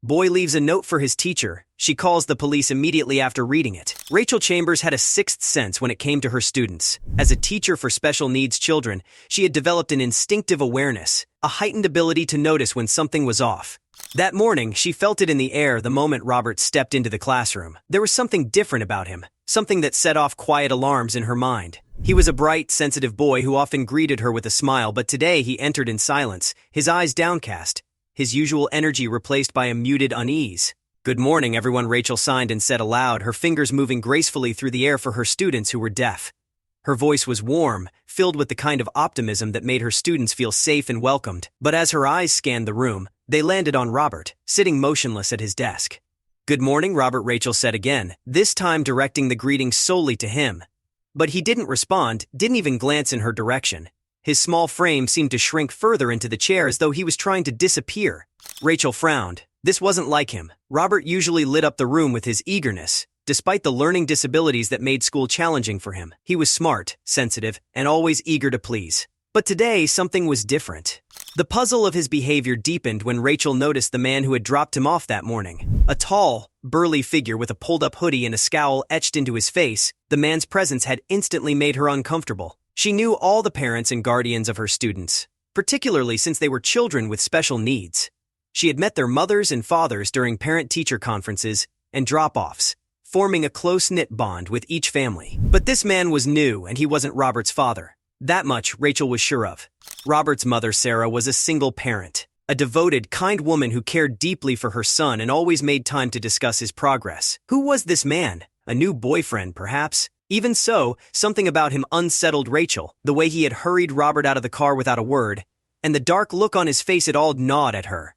Boy leaves a note for his teacher. She calls the police immediately after reading it. Rachel Chambers had a sixth sense when it came to her students. As a teacher for special needs children, she had developed an instinctive awareness, a heightened ability to notice when something was off. That morning, she felt it in the air the moment Robert stepped into the classroom. There was something different about him, something that set off quiet alarms in her mind. He was a bright, sensitive boy who often greeted her with a smile, but today he entered in silence, his eyes downcast, his usual energy replaced by a muted unease. "Good morning, everyone," Rachel signed and said aloud, her fingers moving gracefully through the air for her students who were deaf. Her voice was warm, filled with the kind of optimism that made her students feel safe and welcomed. But as her eyes scanned the room, they landed on Robert, sitting motionless at his desk. "Good morning, Robert," Rachel said again, this time directing the greeting solely to him. But he didn't respond, didn't even glance in her direction. His small frame seemed to shrink further into the chair as though he was trying to disappear. Rachel frowned. This wasn't like him. Robert usually lit up the room with his eagerness, despite the learning disabilities that made school challenging for him. He was smart, sensitive, and always eager to please. But today, something was different. The puzzle of his behavior deepened when Rachel noticed the man who had dropped him off that morning. A tall, burly figure with a pulled-up hoodie and a scowl etched into his face, the man's presence had instantly made her uncomfortable. She knew all the parents and guardians of her students, particularly since they were children with special needs. She had met their mothers and fathers during parent-teacher conferences and drop-offs, forming a close-knit bond with each family. But this man was new, and he wasn't Robert's father. That much Rachel was sure of. Robert's mother, Sarah, was a single parent, a devoted, kind woman who cared deeply for her son and always made time to discuss his progress. Who was this man? A new boyfriend, perhaps? Even so, something about him unsettled Rachel, the way he had hurried Robert out of the car without a word, and the dark look on his face had all gnawed at her.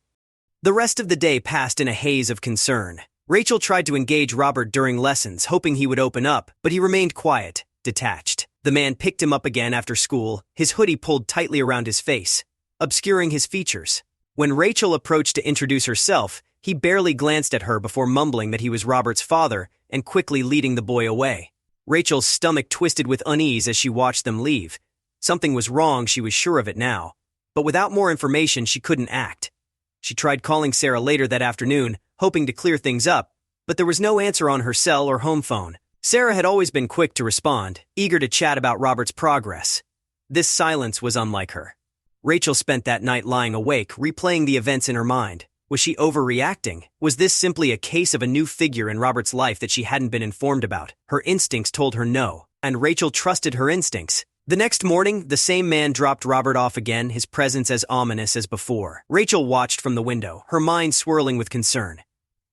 The rest of the day passed in a haze of concern. Rachel tried to engage Robert during lessons, hoping he would open up, but he remained quiet, detached. The man picked him up again after school, his hoodie pulled tightly around his face, obscuring his features. When Rachel approached to introduce herself, he barely glanced at her before mumbling that he was Robert's father and quickly leading the boy away. Rachel's stomach twisted with unease as she watched them leave. Something was wrong, she was sure of it now. But without more information, she couldn't act. She tried calling Sarah later that afternoon, hoping to clear things up, but there was no answer on her cell or home phone. Sarah had always been quick to respond, eager to chat about Robert's progress. This silence was unlike her. Rachel spent that night lying awake, replaying the events in her mind. Was she overreacting? Was this simply a case of a new figure in Robert's life that she hadn't been informed about? Her instincts told her no, and Rachel trusted her instincts. The next morning, the same man dropped Robert off again, his presence as ominous as before. Rachel watched from the window, her mind swirling with concern.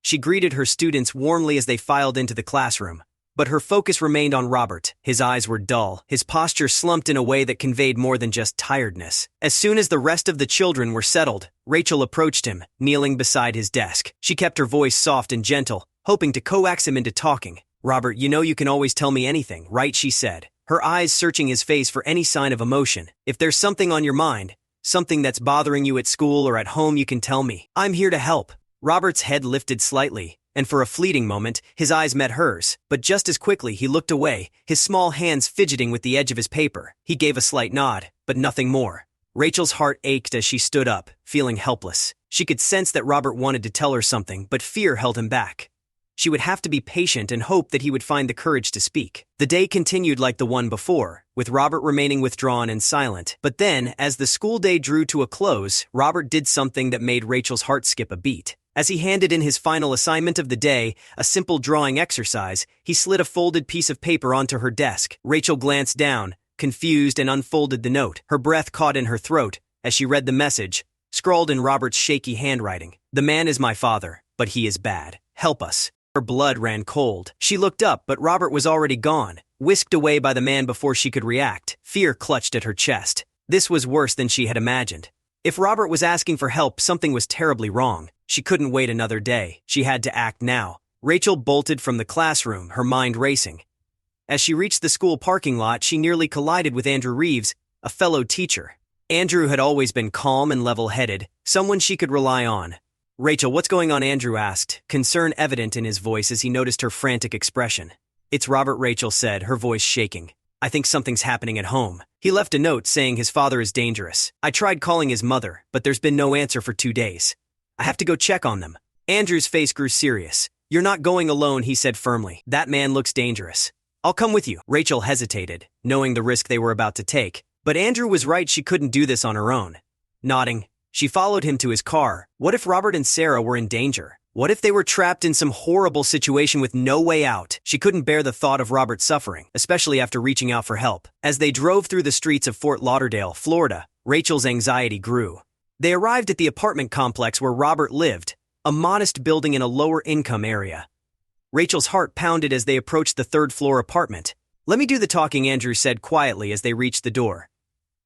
She greeted her students warmly as they filed into the classroom. But her focus remained on Robert. His eyes were dull, his posture slumped in a way that conveyed more than just tiredness. As soon as the rest of the children were settled, Rachel approached him, kneeling beside his desk. She kept her voice soft and gentle, hoping to coax him into talking. "Robert, you know you can always tell me anything, right?" she said, her eyes searching his face for any sign of emotion. "If there's something on your mind, something that's bothering you at school or at home, you can tell me. I'm here to help." Robert's head lifted slightly, and for a fleeting moment, his eyes met hers, but just as quickly he looked away, his small hands fidgeting with the edge of his paper. He gave a slight nod, but nothing more. Rachel's heart ached as she stood up, feeling helpless. She could sense that Robert wanted to tell her something, but fear held him back. She would have to be patient and hope that he would find the courage to speak. The day continued like the one before, with Robert remaining withdrawn and silent. But then, as the school day drew to a close, Robert did something that made Rachel's heart skip a beat. As he handed in his final assignment of the day, a simple drawing exercise, he slid a folded piece of paper onto her desk. Rachel glanced down, confused, and unfolded the note. Her breath caught in her throat as she read the message, scrawled in Robert's shaky handwriting. "The man is my father, but he is bad. Help us." Her blood ran cold. She looked up, but Robert was already gone, whisked away by the man before she could react. Fear clutched at her chest. This was worse than she had imagined. If Robert was asking for help, something was terribly wrong. She couldn't wait another day. She had to act now. Rachel bolted from the classroom, her mind racing. As she reached the school parking lot, she nearly collided with Andrew Reeves, a fellow teacher. Andrew had always been calm and level-headed, someone she could rely on. "Rachel, what's going on?" Andrew asked, concern evident in his voice as he noticed her frantic expression. "It's Robert," Rachel said, her voice shaking. "I think something's happening at home. He left a note saying his father is dangerous. I tried calling his mother, but there's been no answer for 2 days. I have to go check on them." Andrew's face grew serious. "You're not going alone," he said firmly. "That man looks dangerous." "I'll come with you." Rachel hesitated, knowing the risk they were about to take. But Andrew was right, she couldn't do this on her own. Nodding, she followed him to his car. What if Robert and Sarah were in danger? What if they were trapped in some horrible situation with no way out? She couldn't bear the thought of Robert suffering, especially after reaching out for help. As they drove through the streets of Fort Lauderdale, Florida, Rachel's anxiety grew. They arrived at the apartment complex where Robert lived, a modest building in a lower-income area. Rachel's heart pounded as they approached the third-floor apartment. "Let me do the talking," Andrew said quietly as they reached the door.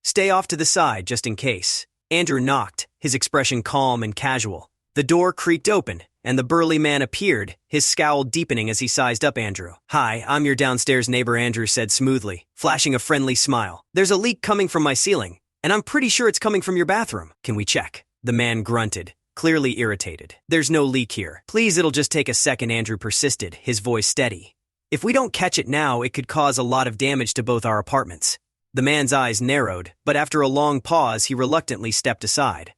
"Stay off to the side, just in case." Andrew knocked, his expression calm and casual. The door creaked open, and the burly man appeared, his scowl deepening as he sized up Andrew. "Hi, I'm your downstairs neighbor," Andrew said smoothly, flashing a friendly smile. "There's a leak coming from my ceiling, and I'm pretty sure it's coming from your bathroom. Can we check?" The man grunted, clearly irritated. "There's no leak here. Please, it'll just take a second," Andrew persisted, his voice steady. "If we don't catch it now, it could cause a lot of damage to both our apartments." The man's eyes narrowed, but after a long pause, he reluctantly stepped aside.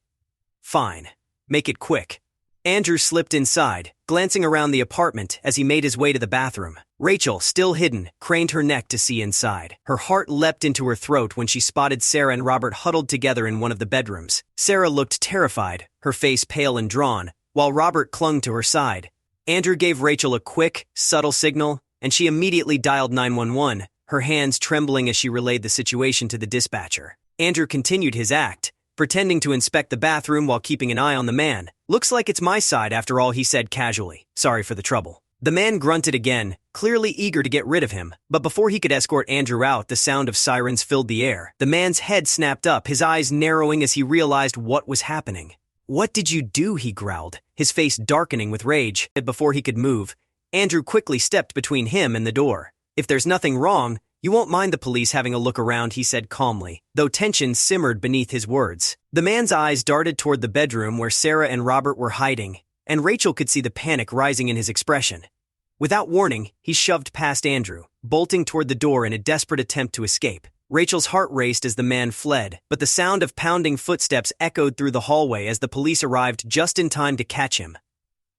"Fine. Make it quick." Andrew slipped inside, glancing around the apartment as he made his way to the bathroom. Rachel, still hidden, craned her neck to see inside. Her heart leapt into her throat when she spotted Sarah and Robert huddled together in one of the bedrooms. Sarah looked terrified, her face pale and drawn, while Robert clung to her side. Andrew gave Rachel a quick, subtle signal, and she immediately dialed 911, her hands trembling as she relayed the situation to the dispatcher. Andrew continued his act, pretending to inspect the bathroom while keeping an eye on the man. "Looks like it's my side after all," he said casually. "Sorry for the trouble." The man grunted again, clearly eager to get rid of him, but before he could escort Andrew out, the sound of sirens filled the air. The man's head snapped up, his eyes narrowing as he realized what was happening. "What did you do?" he growled, his face darkening with rage. Before he could move, Andrew quickly stepped between him and the door. "If there's nothing wrong, you won't mind the police having a look around," he said calmly, though tension simmered beneath his words. The man's eyes darted toward the bedroom where Sarah and Robert were hiding, and Rachel could see the panic rising in his expression. Without warning, he shoved past Andrew, bolting toward the door in a desperate attempt to escape. Rachel's heart raced as the man fled, but the sound of pounding footsteps echoed through the hallway as the police arrived just in time to catch him.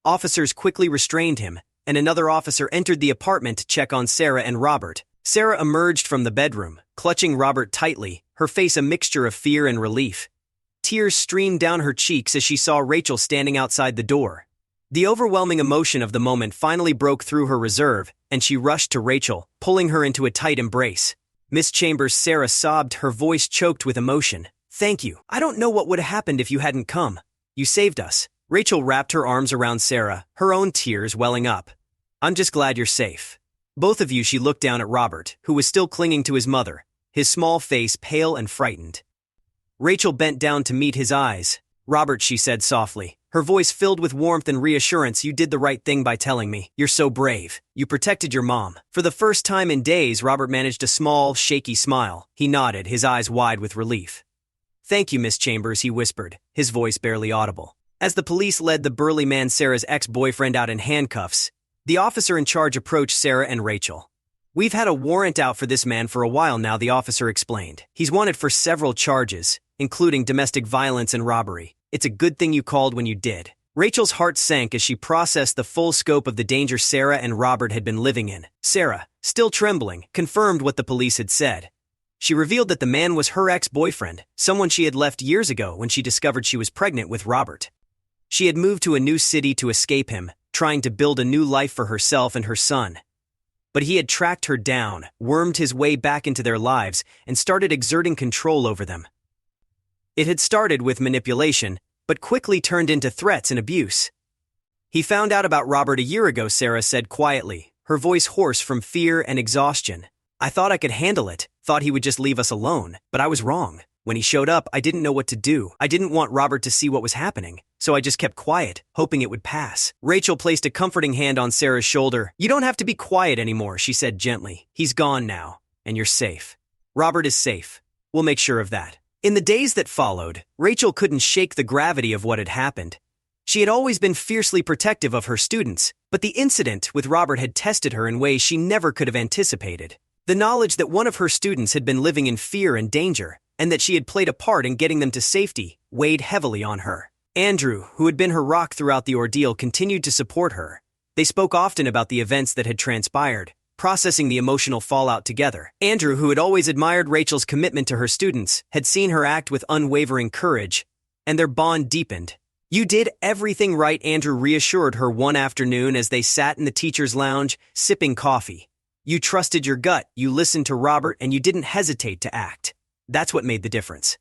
Officers quickly restrained him, and another officer entered the apartment to check on Sarah and Robert. Sarah emerged from the bedroom, clutching Robert tightly, her face a mixture of fear and relief. Tears streamed down her cheeks as she saw Rachel standing outside the door. The overwhelming emotion of the moment finally broke through her reserve, and she rushed to Rachel, pulling her into a tight embrace. "Miss Chambers," Sarah sobbed, her voice choked with emotion. "Thank you. I don't know what would have happened if you hadn't come. You saved us." Rachel wrapped her arms around Sarah, her own tears welling up. "I'm just glad you're safe." "Both of you," she looked down at Robert, who was still clinging to his mother, his small face pale and frightened. Rachel bent down to meet his eyes. "Robert," she said softly, her voice filled with warmth and reassurance, "you did the right thing by telling me. You're so brave. You protected your mom." For the first time in days, Robert managed a small, shaky smile. He nodded, his eyes wide with relief. "Thank you, Miss Chambers," he whispered, his voice barely audible. As the police led the burly man, Sarah's ex-boyfriend, out in handcuffs, the officer in charge approached Sarah and Rachel. "We've had a warrant out for this man for a while now," the officer explained. "He's wanted for several charges, including domestic violence and robbery. It's a good thing you called when you did." Rachel's heart sank as she processed the full scope of the danger Sarah and Robert had been living in. Sarah, still trembling, confirmed what the police had said. She revealed that the man was her ex-boyfriend, someone she had left years ago when she discovered she was pregnant with Robert. She had moved to a new city to escape him, trying to build a new life for herself and her son. But he had tracked her down, wormed his way back into their lives, and started exerting control over them. It had started with manipulation, but quickly turned into threats and abuse. "He found out about Robert a year ago," Sarah said quietly, her voice hoarse from fear and exhaustion. "I thought I could handle it, thought he would just leave us alone, but I was wrong. When he showed up, I didn't know what to do. I didn't want Robert to see what was happening, so I just kept quiet, hoping it would pass." Rachel placed a comforting hand on Sarah's shoulder. "You don't have to be quiet anymore," she said gently. "He's gone now, and you're safe. Robert is safe. We'll make sure of that." In the days that followed, Rachel couldn't shake the gravity of what had happened. She had always been fiercely protective of her students, but the incident with Robert had tested her in ways she never could have anticipated. The knowledge that one of her students had been living in fear and danger, and that she had played a part in getting them to safety, weighed heavily on her. Andrew, who had been her rock throughout the ordeal, continued to support her. They spoke often about the events that had transpired, processing the emotional fallout together. Andrew, who had always admired Rachel's commitment to her students, had seen her act with unwavering courage, and their bond deepened. "You did everything right," Andrew reassured her one afternoon as they sat in the teacher's lounge, sipping coffee. "You trusted your gut, you listened to Robert, and you didn't hesitate to act. That's what made the difference."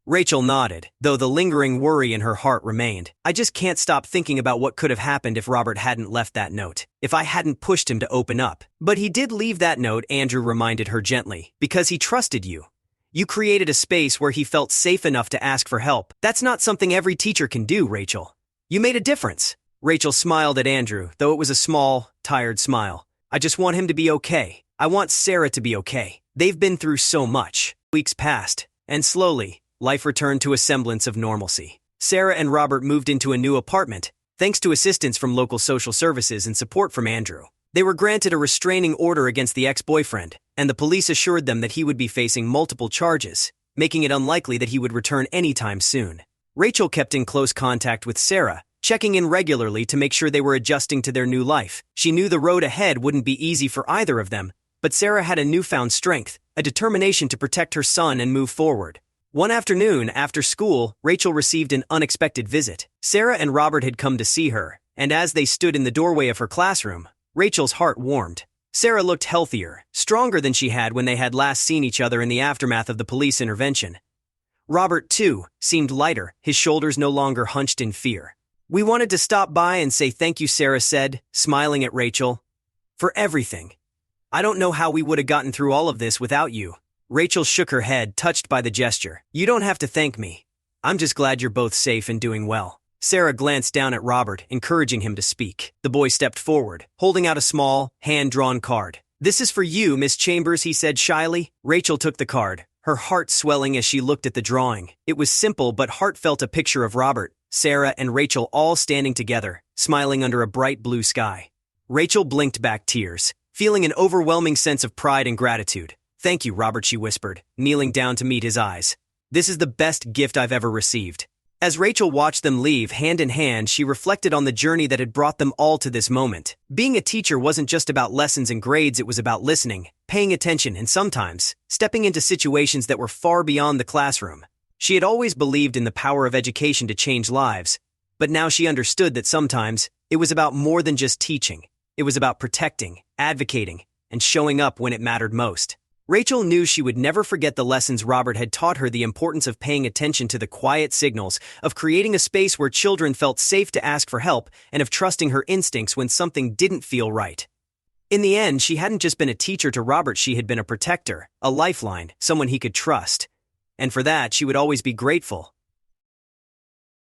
Rachel nodded, though the lingering worry in her heart remained. "I just can't stop thinking about what could have happened if Robert hadn't left that note, if I hadn't pushed him to open up." "But he did leave that note," Andrew reminded her gently, "because he trusted you. You created a space where he felt safe enough to ask for help. That's not something every teacher can do, Rachel. You made a difference." Rachel smiled at Andrew, though it was a small, tired smile. "I just want him to be okay. I want Sarah to be okay. They've been through so much." Weeks passed, and slowly, life returned to a semblance of normalcy. Sarah and Robert moved into a new apartment, thanks to assistance from local social services and support from Andrew. They were granted a restraining order against the ex-boyfriend, and the police assured them that he would be facing multiple charges, making it unlikely that he would return anytime soon. Rachel kept in close contact with Sarah, checking in regularly to make sure they were adjusting to their new life. She knew the road ahead wouldn't be easy for either of them, but Sarah had a newfound strength, a determination to protect her son and move forward. One afternoon, after school, Rachel received an unexpected visit. Sarah and Robert had come to see her, and as they stood in the doorway of her classroom, Rachel's heart warmed. Sarah looked healthier, stronger than she had when they had last seen each other in the aftermath of the police intervention. Robert, too, seemed lighter, his shoulders no longer hunched in fear. "We wanted to stop by and say thank you," Sarah said, smiling at Rachel, "for everything. I don't know how we would have gotten through all of this without you." Rachel shook her head, touched by the gesture. "You don't have to thank me. I'm just glad you're both safe and doing well." Sarah glanced down at Robert, encouraging him to speak. The boy stepped forward, holding out a small, hand-drawn card. "This is for you, Miss Chambers," he said shyly. Rachel took the card, her heart swelling as she looked at the drawing. It was simple but heartfelt, a picture of Robert, Sarah, and Rachel all standing together, smiling under a bright blue sky. Rachel blinked back tears, feeling an overwhelming sense of pride and gratitude. "Thank you, Robert," she whispered, kneeling down to meet his eyes. "This is the best gift I've ever received." As Rachel watched them leave hand in hand, she reflected on the journey that had brought them all to this moment. Being a teacher wasn't just about lessons and grades, it was about listening, paying attention, and sometimes stepping into situations that were far beyond the classroom. She had always believed in the power of education to change lives, but now she understood that sometimes it was about more than just teaching. It was about protecting, advocating, and showing up when it mattered most. Rachel knew she would never forget the lessons Robert had taught her: the importance of paying attention to the quiet signals, of creating a space where children felt safe to ask for help, and of trusting her instincts when something didn't feel right. In the end, she hadn't just been a teacher to Robert, she had been a protector, a lifeline, someone he could trust. And for that, she would always be grateful.